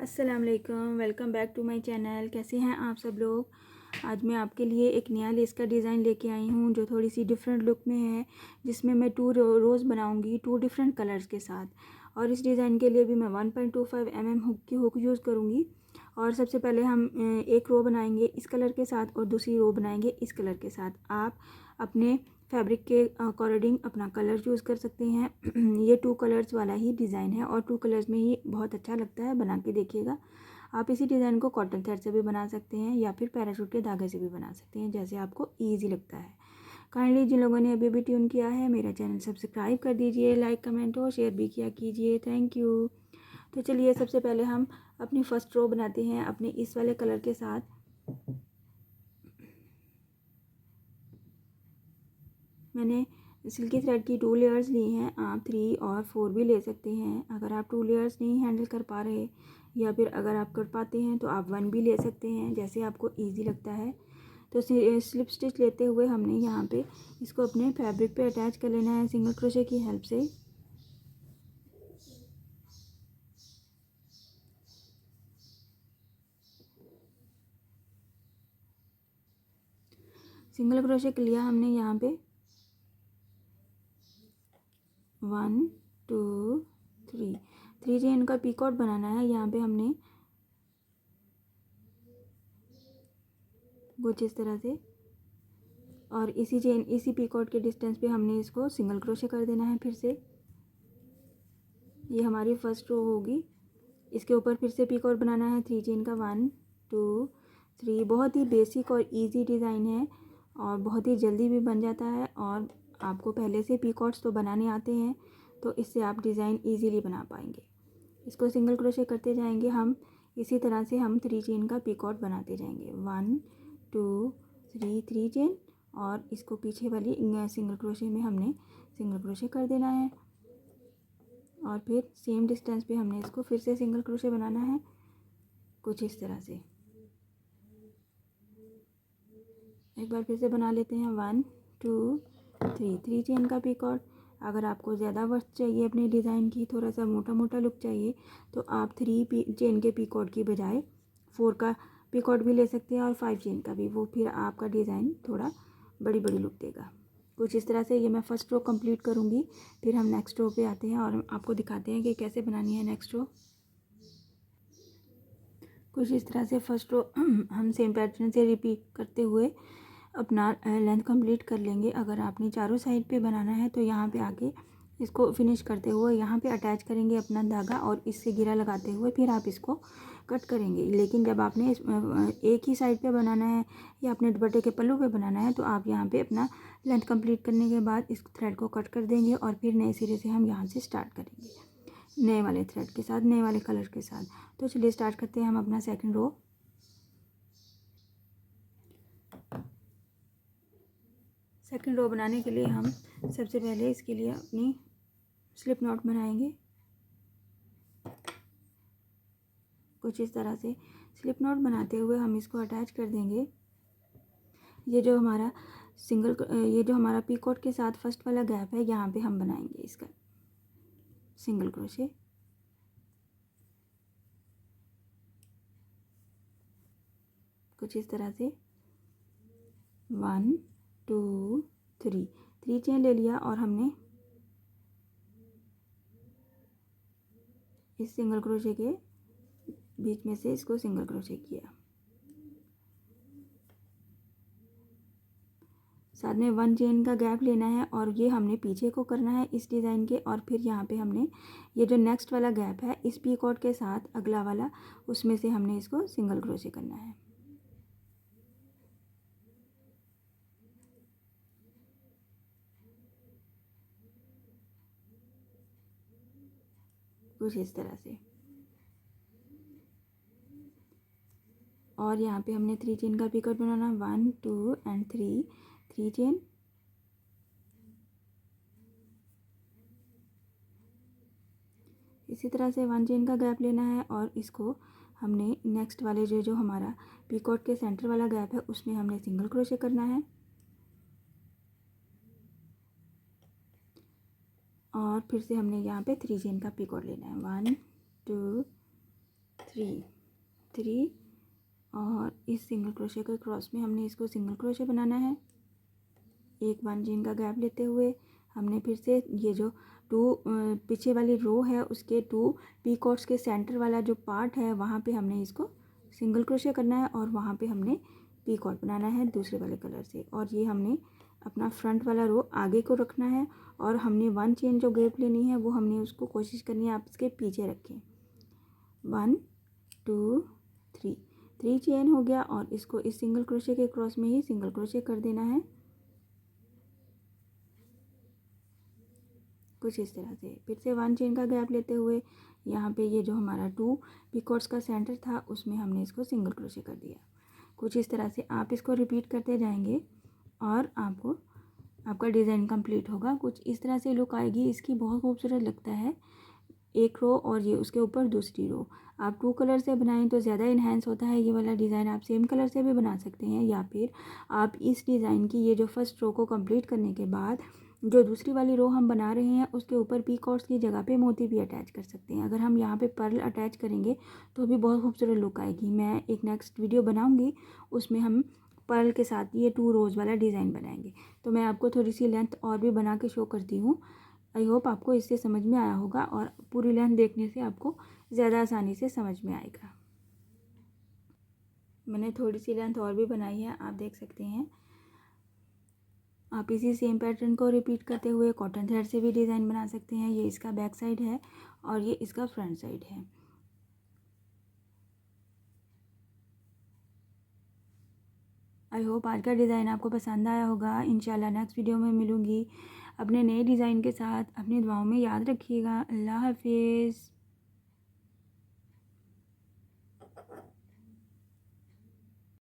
अस्सलाम वालेकुम, welcome back to my channel. कैसे हैं आप सब लोग। आज मैं आपके लिए एक नया लेस का डिज़ाइन लेके आई हूँ जो थोड़ी सी डिफरेंट लुक में है, जिसमें मैं रोज़ बनाऊँगी 2 डिफरेंट कलर्स के साथ। और इस डिज़ाइन के लिए भी मैं 1.25 हुक की हुक यूज़ करूँगी। और सबसे पहले हम एक रो बनाएंगे इस कलर के साथ और दूसरी रो बनाएंगे इस कलर के साथ। आप अपने फैब्रिक के अकॉर्डिंग अपना कलर चूज़ कर सकते हैं। ये 2 कलर्स वाला ही डिज़ाइन है और 2 कलर्स में ही बहुत अच्छा लगता है, बना के देखिएगा। आप इसी डिज़ाइन को कॉटन थ्रेड से भी बना सकते हैं या फिर पैराशूट के धागे से भी बना सकते हैं, जैसे आपको ईजी लगता है। काइंडली जिन लोगों ने अभी भी ट्यून किया है मेरा चैनल सब्सक्राइब कर दीजिए, लाइक कमेंट और शेयर भी किया कीजिए। Thank you. तो चलिए सबसे पहले हम अपनी फर्स्ट रो बनाते हैं अपने इस वाले कलर के साथ। मैंने सिल्की थ्रेड की 2 लेयर्स ली हैं। आप 3 और 4 भी ले सकते हैं। अगर आप 2 लेयर्स नहीं हैंडल कर पा रहे या फिर अगर आप कर पाते हैं तो आप 1 भी ले सकते हैं, जैसे आपको इजी लगता है। तो स्लिप स्टिच लेते हुए हमने यहाँ पे इसको अपने फैब्रिक पे अटैच कर लेना है सिंगल क्रोशे की हेल्प से। सिंगल क्रोशे लिया हमने यहाँ पे 1 2 3 चेन का पीकॉट बनाना है। यहाँ पे हमने कुछ इस तरह से, और इसी पीकॉट के डिस्टेंस पे हमने इसको सिंगल क्रोशे कर देना है। फिर से ये हमारी फर्स्ट रो होगी। इसके ऊपर फिर से पीकॉट बनाना है 3 चेन का 1 2 3। बहुत ही बेसिक और इजी डिज़ाइन है और बहुत ही जल्दी भी बन जाता है। और आपको पहले से पीकॉट्स तो बनाने आते हैं तो इससे आप डिज़ाइन इजीली बना पाएंगे। इसको सिंगल क्रोशे करते जाएंगे हम। इसी तरह से हम 3 चेन का पीकॉट बनाते जाएंगे 1 2 3 चेन, और इसको पीछे वाली सिंगल क्रोशे में हमने सिंगल क्रोशे कर देना है। और फिर सेम डिस्टेंस पे हमने इसको फिर से सिंगल क्रोशे बनाना है कुछ इस तरह से। एक बार फिर से बना लेते हैं 1 2 3 चेन का पीकॉट। अगर आपको ज़्यादा वर्क चाहिए अपने डिज़ाइन की, थोड़ा सा मोटा मोटा लुक चाहिए, तो आप 3 चेन के पीकॉट की बजाय 4 का पीकॉट भी ले सकते हैं और 5 चेन का भी। वो फिर आपका डिज़ाइन थोड़ा बड़ी बड़ी लुक देगा। कुछ इस तरह से ये मैं फर्स्ट रो कंप्लीट करूँगी, फिर हम नेक्स्ट रो पे आते हैं और आपको दिखाते हैं कि कैसे बनानी है नेक्स्ट रो। कुछ इस तरह से फर्स्ट रो हम सेम पैटर्न से रिपीट करते हुए अपना लेंथ कंप्लीट कर लेंगे। अगर आपने चारों साइड पे बनाना है तो यहाँ पे आके इसको फिनिश करते हुए यहाँ पे अटैच करेंगे अपना धागा और इससे घेरा लगाते हुए फिर आप इसको कट करेंगे। लेकिन जब आपने एक ही साइड पे बनाना है या अपने दुपट्टे के पल्लू पे बनाना है तो आप यहाँ पे अपना लेंथ कंप्लीट करने के बाद इस थ्रेड को कट कर देंगे और फिर नए सिरे से हम यहाँ से स्टार्ट करेंगे नए वाले थ्रेड के साथ, नए वाले कलर के साथ। तो चलिए स्टार्ट करते हैं हम अपना सेकंड रो। सेकंड रो बनाने के लिए हम सबसे पहले इसके लिए अपनी स्लिप नॉट बनाएंगे कुछ इस तरह से। स्लिप नॉट बनाते हुए हम इसको अटैच कर देंगे। ये जो हमारा पीकॉट के साथ फर्स्ट वाला गैप है, यहाँ पे हम बनाएंगे इसका सिंगल क्रोशे। कुछ इस तरह से 1 2 3 चेन ले लिया और हमने इस सिंगल क्रोशे के बीच में से इसको सिंगल क्रोशे किया। साथ में 1 चेन का गैप लेना है और ये हमने पीछे को करना है इस डिज़ाइन के। और फिर यहाँ पे हमने ये जो नेक्स्ट वाला गैप है इस पीकॉट के साथ अगला वाला, उसमें से हमने इसको सिंगल क्रोशे करना है। कुछ इस तरह से। और यहाँ पे हमने 3 चेन का पीकॉट बनाना 1 2 एंड 3 चेन। इसी तरह से 1 चेन का गैप लेना है और इसको हमने नेक्स्ट वाले जो हमारा पीकॉट के सेंटर वाला गैप है उसमें हमने सिंगल क्रोशे करना है। और फिर से हमने यहाँ पे 3 चेन का पीकॉट लेना है 1 2 3 और इस सिंगल क्रोशे के क्रॉस में हमने इसको सिंगल क्रोशे बनाना है। एक 1 चेन का गैप लेते हुए हमने फिर से ये जो 2 पीछे वाली रो है उसके 2 पीकॉट्स के सेंटर वाला जो पार्ट है वहाँ पे हमने इसको सिंगल क्रोशे करना है और वहाँ पे हमने पीकॉट बनाना है दूसरे वाले कलर से। और ये हमने अपना फ्रंट वाला रो आगे को रखना है और हमने 1 चेन जो गैप लेनी है वो हमने उसको कोशिश करनी है आप इसके पीछे रखें। 1 2 3 चेन हो गया और इसको इस सिंगल क्रोशे के क्रॉस में ही सिंगल क्रोशे कर देना है कुछ इस तरह से। फिर से 1 चेन का गैप लेते हुए यहाँ पे ये जो हमारा 2 पीकॉट्स का सेंटर था उसमें हमने इसको सिंगल क्रोशे कर दिया। कुछ इस तरह से आप इसको रिपीट करते जाएंगे और आपका डिज़ाइन कंप्लीट होगा। कुछ इस तरह से लुक आएगी इसकी, बहुत खूबसूरत लगता है। एक रो और ये उसके ऊपर दूसरी रो। आप 2 कलर से बनाएं तो ज़्यादा इन्हेंस होता है ये वाला डिज़ाइन। आप सेम कलर से भी बना सकते हैं या फिर आप इस डिज़ाइन की ये जो फर्स्ट रो को कंप्लीट करने के बाद जो दूसरी वाली रो हम बना रहे हैं उसके ऊपर पीकॉट्स की जगह पे मोती भी अटैच कर सकते हैं। अगर हम यहाँ पे पर्ल अटैच करेंगे तो भी बहुत खूबसूरत लुक आएगी। मैं एक नेक्स्ट वीडियो बनाऊँगी उसमें हम पर्ल के साथ ये 2 रोज़ वाला डिज़ाइन बनाएंगे। तो मैं आपको थोड़ी सी लेंथ और भी बना के शो करती हूँ। आई होप आपको इससे समझ में आया होगा और पूरी लेंथ देखने से आपको ज़्यादा आसानी से समझ में आएगा। मैंने थोड़ी सी लेंथ और भी बनाई है, आप देख सकते हैं। आप इसी सेम पैटर्न को रिपीट करते हुए कॉटन थ्रेड से भी डिज़ाइन बना सकते हैं। ये इसका बैक साइड है और ये इसका फ्रंट साइड है। आई होप आज का डिज़ाइन आपको पसंद आया होगा। इंशाल्लाह नेक्स्ट वीडियो में मिलूँगी अपने नए डिज़ाइन के साथ। अपनी दुआओं में याद रखिएगा। अल्लाह हाफिज़।